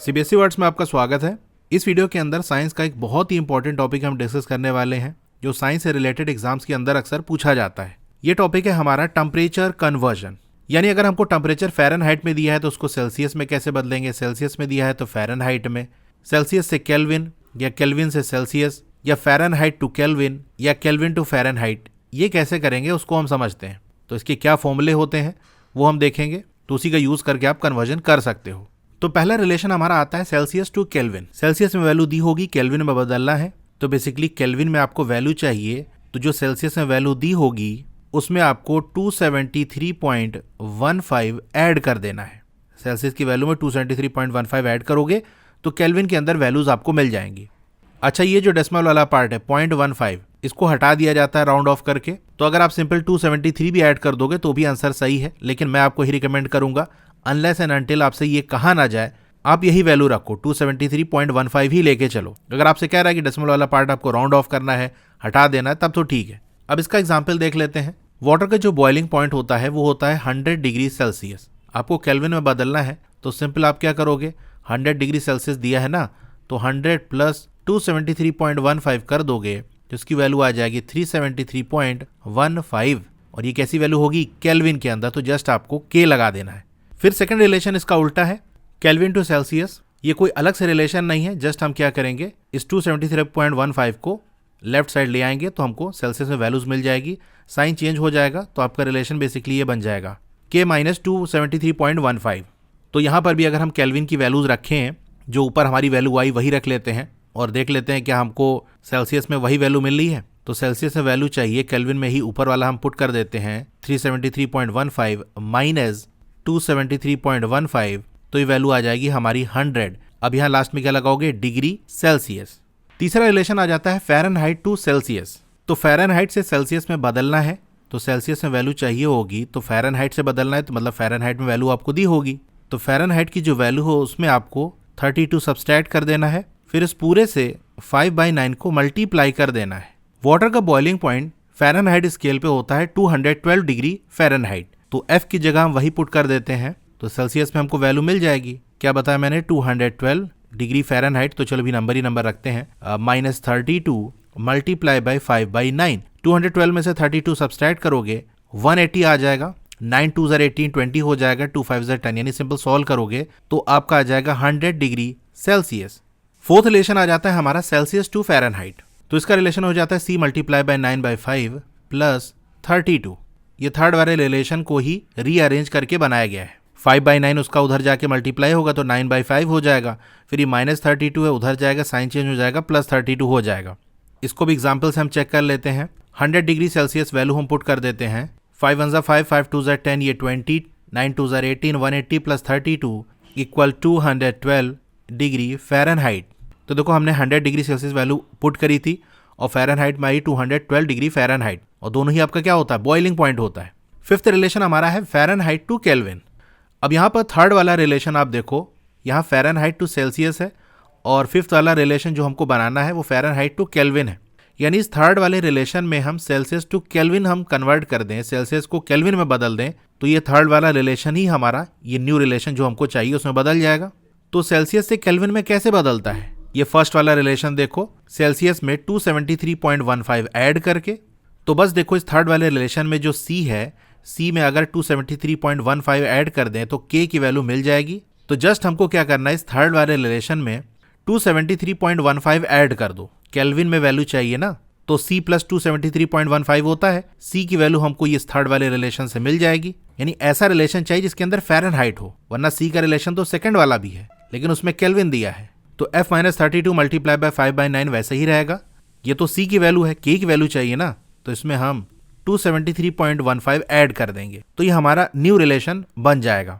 CBSE words में आपका स्वागत है। इस वीडियो के अंदर साइंस का एक बहुत ही इंपॉर्टेंट टॉपिक हम डिस्कस करने वाले हैं जो साइंस से रिलेटेड एग्जाम्स के अंदर अक्सर पूछा जाता है। ये टॉपिक है हमारा टेम्परेचर कन्वर्जन, यानी अगर हमको टेम्परेचर फ़ारेनहाइट में दिया है तो उसको सेल्सियस में कैसे बदलेंगे, सेल्सियस में दिया है तो फ़ारेनहाइट में, सेल्सियस से केल्विन या केल्विन से सेल्सियस या फ़ारेनहाइट टू केल्विन या केल्विन टू फ़ारेनहाइट, ये कैसे करेंगे उसको हम समझते हैं। तो इसके क्या फॉर्मूले होते हैं वो हम देखेंगे, तो उसी का यूज़ करके आप कन्वर्जन कर सकते हो। तो पहला रिलेशन हमारा आता है सेल्सियस टू केल्विन। सेल्सियस में वैल्यू दी होगी, केल्विन में बदलना है, तो बेसिकली केल्विन में आपको वैल्यू चाहिए, तो जो सेल्सियस में वैल्यू दी होगी उसमें आपको 273.15 ऐड कर देना है। सेल्सियस की वैल्यू में 273.15 ऐड करोगे तो केल्विन के अंदर वैल्यूज आपको मिल जाएंगी। अच्छा, ये जो डेसिमल वाला पार्ट है 0.15, इसको हटा दिया जाता है राउंड ऑफ करके। तो अगर आप सिंपल 273 भी ऐड कर दोगे तो भी आंसर सही है, लेकिन मैं आपको ही रिकमेंड करूंगा अनलेस एंड अनटिल आपसे ये कहा ना जाए आप यही वैल्यू रखो, 273.15 ही लेके चलो। अगर आपसे कह रहा है कि डेसिमल वाला पार्ट आपको राउंड ऑफ करना है, हटा देना है, तब तो ठीक है। अब इसका एग्जाम्पल देख लेते हैं। वाटर का जो बॉइलिंग पॉइंट होता है वो होता है 100 डिग्री सेल्सियस। आपको केल्विन में बदलना है तो सिंपल आप क्या करोगे, 100 डिग्री सेल्सियस दिया है ना, तो 100 प्लस 273.15 कर दोगे तो इसकी वैल्यू आ जाएगी 373.15। और ये कैसी वैल्यू होगी, केल्विन के अंदर, तो जस्ट आपको के लगा देना है। फिर सेकंड रिलेशन इसका उल्टा है, केल्विन टू सेल्सियस। ये कोई अलग से रिलेशन नहीं है, जस्ट हम क्या करेंगे, इस 273.15 को लेफ्ट साइड ले आएंगे तो हमको सेल्सियस में वैल्यूज मिल जाएगी, साइन चेंज हो जाएगा तो आपका रिलेशन बेसिकली ये बन जाएगा के माइनस 273.15। तो यहाँ पर भी अगर हम केल्विन की वैल्यूज रखें, जो ऊपर हमारी वैल्यू आई वही रख लेते हैं और देख लेते हैं क्या हमको सेल्सियस में वही वैल्यू मिल रही है। तो सेल्सियस में वैल्यू चाहिए, केल्विन में ही ऊपर वाला हम पुट कर देते हैं 373.15 माइनस 273.15, तो ये वैल्यू आ जाएगी हमारी 100। अब यहाँ लास्ट में क्या लगाओगे, डिग्री सेल्सियस। तीसरा रिलेशन आ जाता है फ़ारेनहाइट टू सेल्सियस। तो फ़ारेनहाइट से सेल्सियस में बदलना है, तो सेल्सियस में वैल्यू चाहिए होगी, तो फ़ारेनहाइट से बदलना है, तो मतलब फ़ारेनहाइट में वैल्यू आपको दी होगी, तो फ़ारेनहाइट की जो वैल्यू हो उसमें आपको 32 सब्सट्रैक्ट कर देना है। फिर इस पूरे से 5/9 को मल्टीप्लाई कर देना है। वाटर का बॉइलिंग पॉइंट फ़ारेनहाइट स्केल पे होता है 212 डिग्री फ़ारेनहाइट, तो F की जगह हम वही पुट कर देते हैं, तो सेल्सियस में हमको वैल्यू मिल जाएगी। क्या बताया मैंने, 212 डिग्री फ़ारेनहाइट, तो चलो भी नंबर ही नंबर रखते हैं, -32 मल्टीप्लाई बाई 5/9। 212 में से 32 सब्सट्रैक्ट करोगे 180 आ जाएगा, 9 2 18 20 हो जाएगा, 2 5 10, यानी सिंपल सॉल्व करोगे तो आपका आ जाएगा 100 डिग्री सेल्सियस। फोर्थ रिलेशन आ जाता है हमारा सेल्सियस टू फ़ारेनहाइट। तो इसका रिलेशन हो जाता है C मल्टीप्लाई बाई 9/5 प्लस 32। ये थर्ड वाले रिलेशन को ही रीअरेंज करके बनाया गया है। 5/9 उसका उधर जाके मल्टीप्लाई होगा तो 9/5 हो जाएगा, फिर ये -32 है उधर जाएगा, साइन चेंज हो जाएगा, +32 हो जाएगा। इसको भी एग्जाम्पल से हम चेक कर लेते हैं। 100 डिग्री सेल्सियस वैल्यू हम पुट कर देते हैं, 5 1 5 5 2 10, ये 20, 9 2 18, 180 प्लस 32 इक्वल 212 डिग्री फ़ारेनहाइट। तो देखो हमने 100 डिग्री सेल्सियस वैल्यू पुट करी थी और फ़ारेनहाइट में आई 212 डिग्री फ़ारेनहाइट, और दोनों ही आपका क्या होता है, बॉइलिंग पॉइंट होता है। फिफ्थ रिलेशन हमारा है फ़ारेनहाइट टू केल्विन। अब यहाँ पर थर्ड वाला रिलेशन आप देखो, यहाँ फ़ारेनहाइट टू सेल्सियस है और फिफ्थ वाला रिलेशन जो हमको बनाना है वो फ़ारेनहाइट टू केल्विन है। यानी इस थर्ड वाले रिलेशन में हम सेल्सियस टू केल्विन हम कन्वर्ट कर दें, सेल्सियस को केल्विन में बदल दें, तो ये थर्ड वाला रिलेशन ही हमारा, ये न्यू रिलेशन जो हमको चाहिए उसमें बदल जाएगा। तो सेल्सियस से केल्विन में कैसे बदलता है, ये फर्स्ट वाला रिलेशन देखो, सेल्सियस में 273.15 ऐड करके, तो बस देखो इस थर्ड वाले रिलेशन में जो C है, C में अगर 273.15 ऐड कर दें तो K की वैल्यू मिल जाएगी। तो जस्ट हमको क्या करना है, इस थर्ड वाले रिलेशन में 273.15 ऐड कर दो, केल्विन में वैल्यू चाहिए ना, तो C प्लस 273.15 होता है, C की वैल्यू हमको इस थर्ड वाले रिलेशन से मिल जाएगी। यानी ऐसा रिलेशन चाहिए जिसके अंदर फ़ारेनहाइट हो, वरना C का रिलेशन तो सेकंड वाला भी है लेकिन उसमें केल्विन दिया है, तो F-32 मल्टीप्लाई बाय 5/9 वैसे ही रहेगा। ये तो C की वैल्यू है, K की वैल्यू चाहिए ना, तो इसमें हम 273.15 ऐड कर देंगे, तो ये हमारा न्यू रिलेशन बन जाएगा।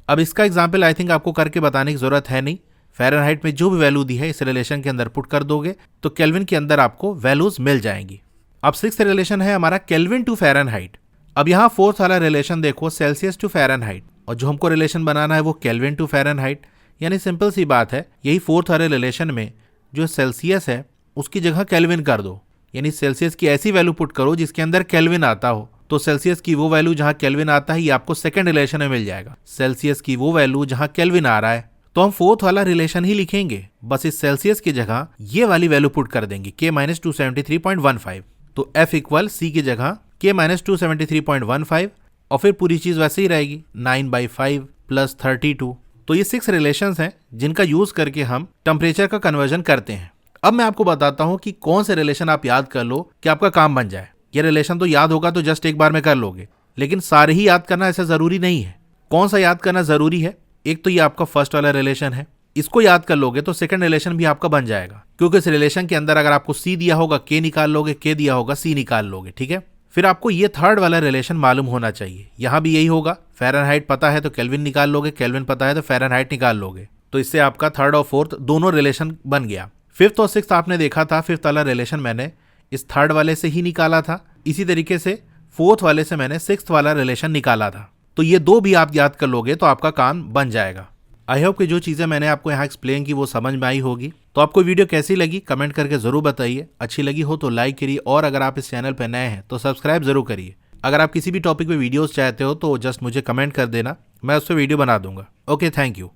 अब इसका एग्जाम्पल आई थिंक आपको करके बताने की जरूरत है नहीं, फ़ारेनहाइट में जो भी वैल्यू दी है इस रिलेशन के अंदर पुट कर दोगे तो केल्विन के अंदर आपको वैल्यूज मिल जाएंगी। अब सिक्स्थ रिलेशन है हमारा केल्विन टू फ़ारेनहाइट। अब यहाँ फोर्थ वाला रिलेशन देखो, सेल्सियस टू फ़ारेनहाइट, और जो हमको रिलेशन बनाना है वो केल्विन टू फ़ारेनहाइट। यानी सिंपल सी बात है, यही फोर्थ वाले रिलेशन में जो सेल्सियस है उसकी जगह केल्विन कर दो, यानी सेल्सियस की ऐसी वैल्यू पुट करो जिसके अंदर केल्विन आता हो, तो सेल्सियस की वो वैल्यू जहां केल्विन आता है ये आपको सेकंड रिलेशन में मिल जाएगा। सेल्सियस की वो वैल्यू जहां केल्विन आ रहा है तो हम फोर्थ वाला रिलेशन ही लिखेंगे, बस इस सेल्सियस की जगह ये वाली वैल्यू पुट कर देंगे K माइनस 273.15। तो F इक्वल C की जगह K माइनस 273.15 और फिर पूरी चीज वैसे ही रहेगी 9/5 प्लस 32। तो ये 6 रिलेशंस हैं जिनका यूज करके हम टेम्परेचर का कन्वर्जन करते हैं। अब मैं आपको बताता हूं कि कौन से रिलेशन आप याद कर लो कि आपका काम बन जाए। ये रिलेशन तो याद होगा तो जस्ट एक बार में कर लोगे, लेकिन सारे ही याद करना ऐसा जरूरी नहीं है। कौन सा याद करना जरूरी है? एक तो ये आपका फर्स्ट वाला रिलेशन है, इसको याद कर लोगे तो सेकंड रिलेशन भी आपका बन जाएगा, क्योंकि इस रिलेशन के अंदर अगर आपको C दिया होगा K निकाल लोगे, K दिया होगा C निकाल लोगे। ठीक है, फिर आपको ये थर्ड वाला रिलेशन मालूम होना चाहिए। यहां भी यही होगा, फ़ारेनहाइट पता है तो केल्विन निकाल लोगे, केल्विन पता है तो फ़ारेनहाइट निकाल लोगे। तो इससे आपका थर्ड और फोर्थ दोनों रिलेशन बन गया। फिफ्थ और सिक्स्थ आपने देखा था, फिफ्थ वाला रिलेशन मैंने इस थर्ड वाले से ही निकाला था, इसी तरीके से फोर्थ वाले से मैंने सिक्स्थ वाला रिलेशन निकाला था। तो ये दो भी आप याद कर लोगे तो आपका काम बन जाएगा। आई होप कि जो चीज़ें मैंने आपको यहाँ एक्सप्लेन की वो समझ में आई होगी। तो आपको वीडियो कैसी लगी कमेंट करके ज़रूर बताइए। अच्छी लगी हो तो लाइक करिए, और अगर आप इस चैनल पर नए हैं तो सब्सक्राइब ज़रूर करिए। अगर आप किसी भी टॉपिक पे वीडियोस चाहते हो तो जस्ट मुझे कमेंट कर देना, मैं उस पर वीडियो बना दूंगा। Okay, thank you.